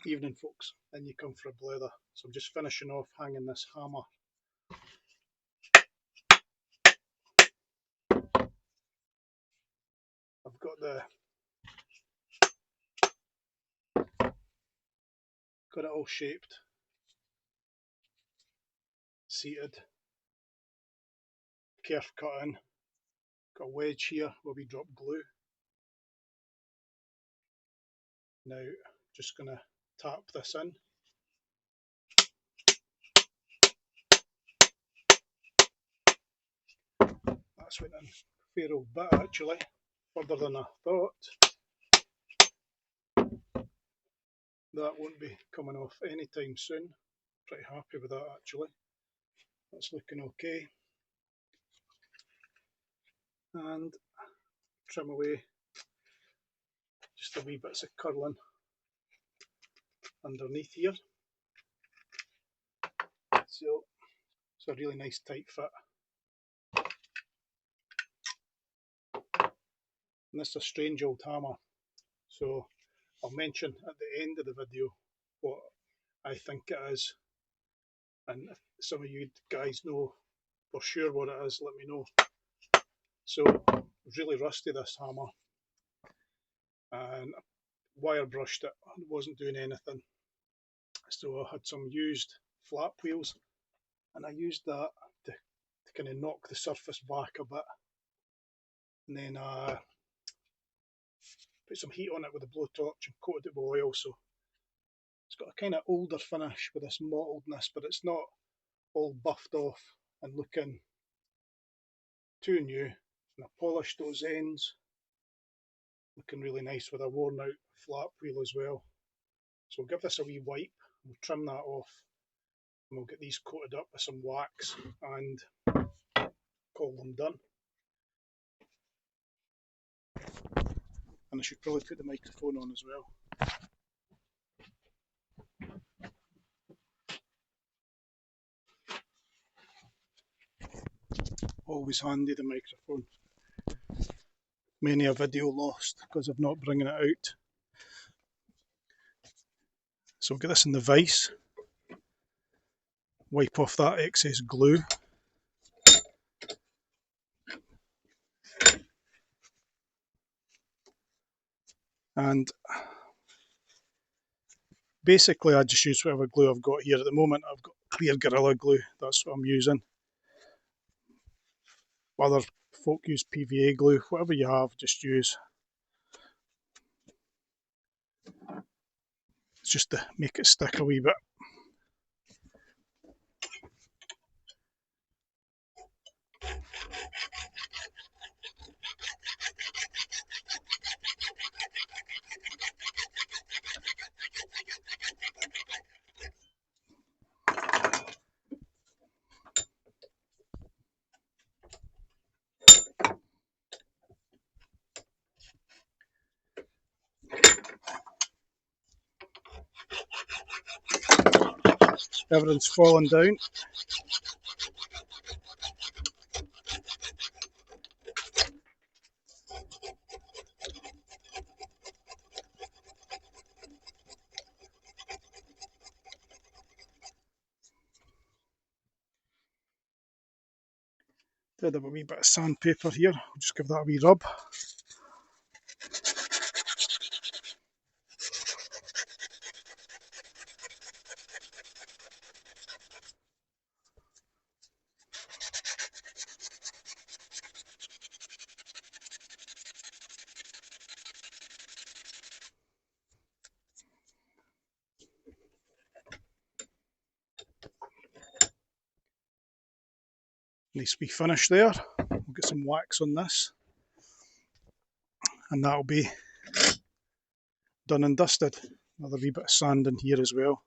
Evening folks, in you come for a blether. So I'm just finishing off hanging this hammer. I've got it all shaped, seated, kerf cut in, got a wedge here where we drop glue. Now just going to tap this in. That's went in a fair old bit actually, further than I thought. That won't be coming off anytime soon. Pretty happy with that actually. That's looking okay. And trim away just a wee bits of curling underneath here. So it's a really nice tight fit. And this is a strange old hammer, so I'll mention at the end of the video what I think it is, and if some of you guys know for sure what it is, let me know. So really rusty this hammer, and wire brushed it, wasn't doing anything, so I had some used flap wheels and I used that to kind of knock the surface back a bit, and then put some heat on it with a blowtorch and coated it with oil. So it's got a kind of older finish with this mottledness, but it's not all buffed off and looking too new. And I polished those ends, looking really nice with a worn out flap wheel as well. So we'll give this a wee wipe, we'll trim that off, and we'll get these coated up with some wax and call them done. And I should probably put the microphone on as well. Always handy, the microphone. Many a video lost because of not bringing it out. So we'll get this in the vise, wipe off that excess glue. And basically I just use whatever glue I've got here. At the moment I've got clear Gorilla Glue, that's what I'm using. Other folk use PVA glue, whatever you have, just use. It's just to make it stick a wee bit. Everything's falling down. Did have a wee bit of sandpaper here, I'll just give that a wee rub. Nice wee finish there. We'll get some wax on this, and that'll be done and dusted. Another wee bit of sand in here as well,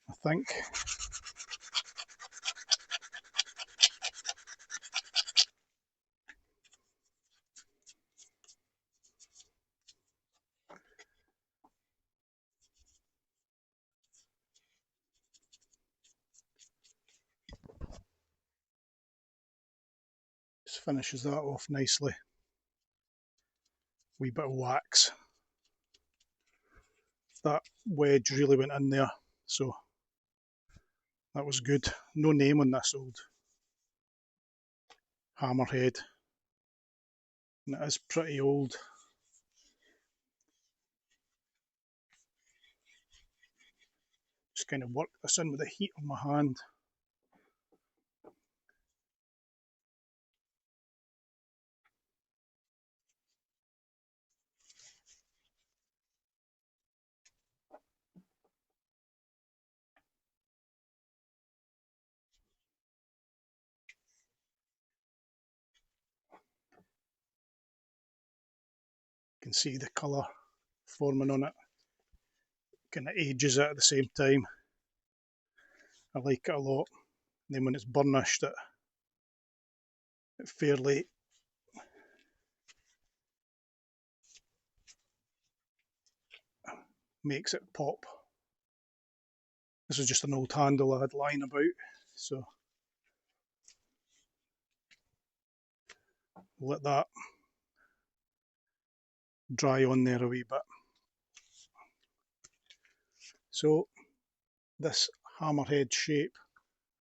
I think. Just finishes that off nicely. Wee bit of wax. that wedge really went in there, so that was good. No name on this old hammerhead, and it is pretty old. Just kind of work this in with the heat of my hand. You can see the colour forming on it. Kind of ages it at the same time. I like it a lot. And then when it's burnished, it fairly makes it pop. This is just an old handle I had lying about, so let that dry on there a wee bit. So this hammerhead shape,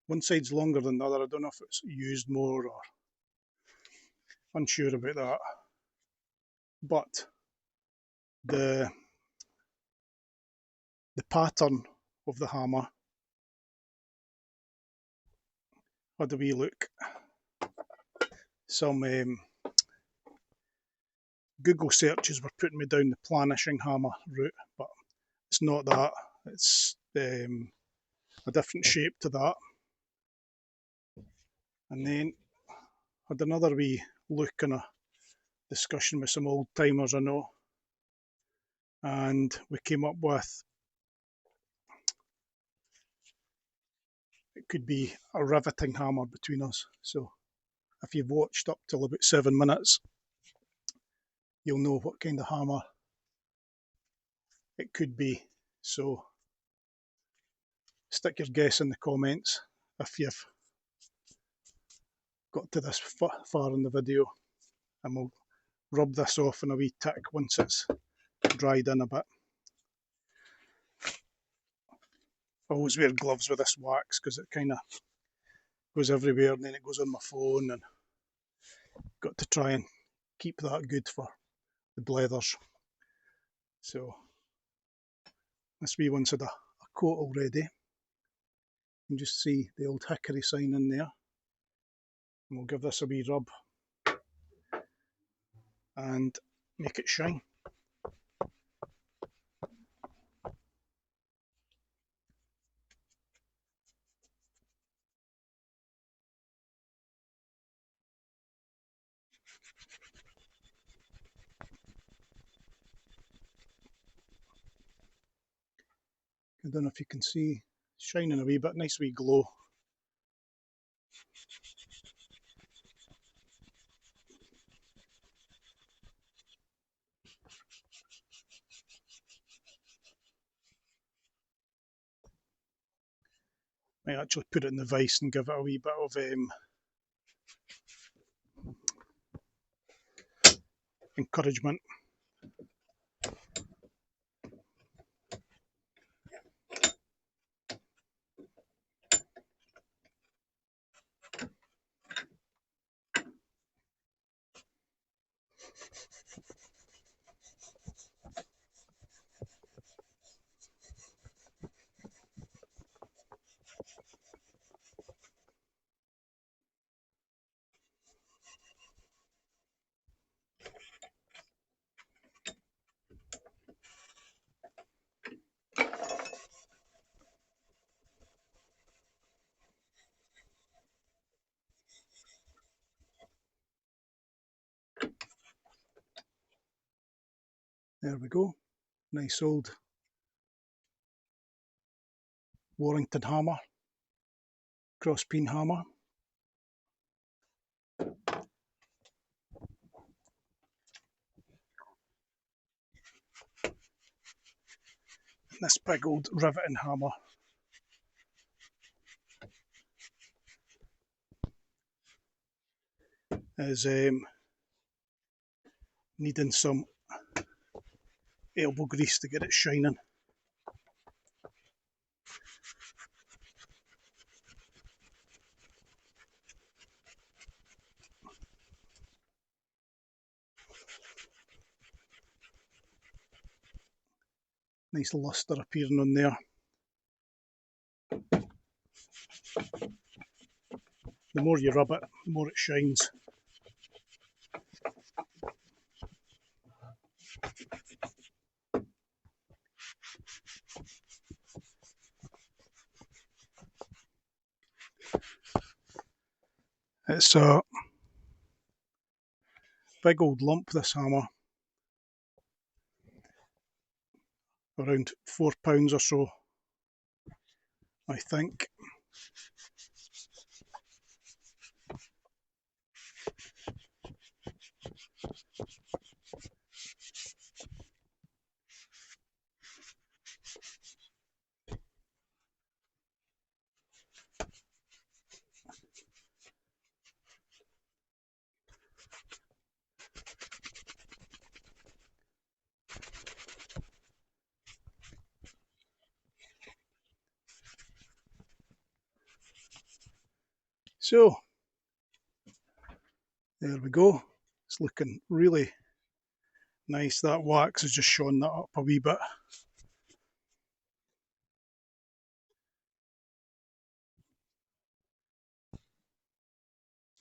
one side's longer than the other. I don't know if it's used more or unsure about that, but the pattern of the hammer had a wee look. Some Google searches were putting me down the planishing hammer route, but it's not that. It's a different shape to that. And then had another wee look and a discussion with some old timers I know, and we came up with it could be a riveting hammer between us. So if you've watched up till about 7 minutes, you'll know what kind of hammer it could be. So stick your guess in the comments if you've got to this far in the video, and we'll rub this off in a wee tick once it's dried in a bit. I always wear gloves with this wax because it kind of goes everywhere, and then it goes on my phone, and got to try and keep that good for the blethers. So this wee one's had a coat already. You can just see the old hickory sign in there. And we'll give this a wee rub and make it shine. I don't know if you can see, shining a wee bit, nice wee glow. Might actually put it in the vise and give it a wee bit of encouragement. There we go. Nice old Warrington hammer, cross-peen hammer. This big old riveting hammer is needing some elbow grease to get it shining. Nice lustre appearing on there. The more you rub it, the more it shines. It's a big old lump, this hammer. Around £4 or so, I think. So, there we go. It's looking really nice. That wax has just shone that up a wee bit.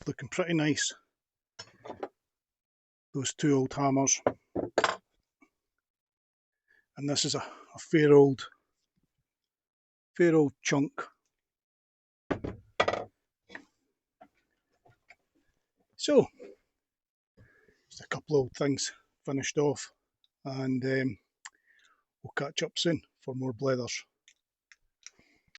Looking pretty nice. Those two old hammers. And this is a fair old chunk. So, just a couple of old things finished off, and we'll catch up soon for more blethers.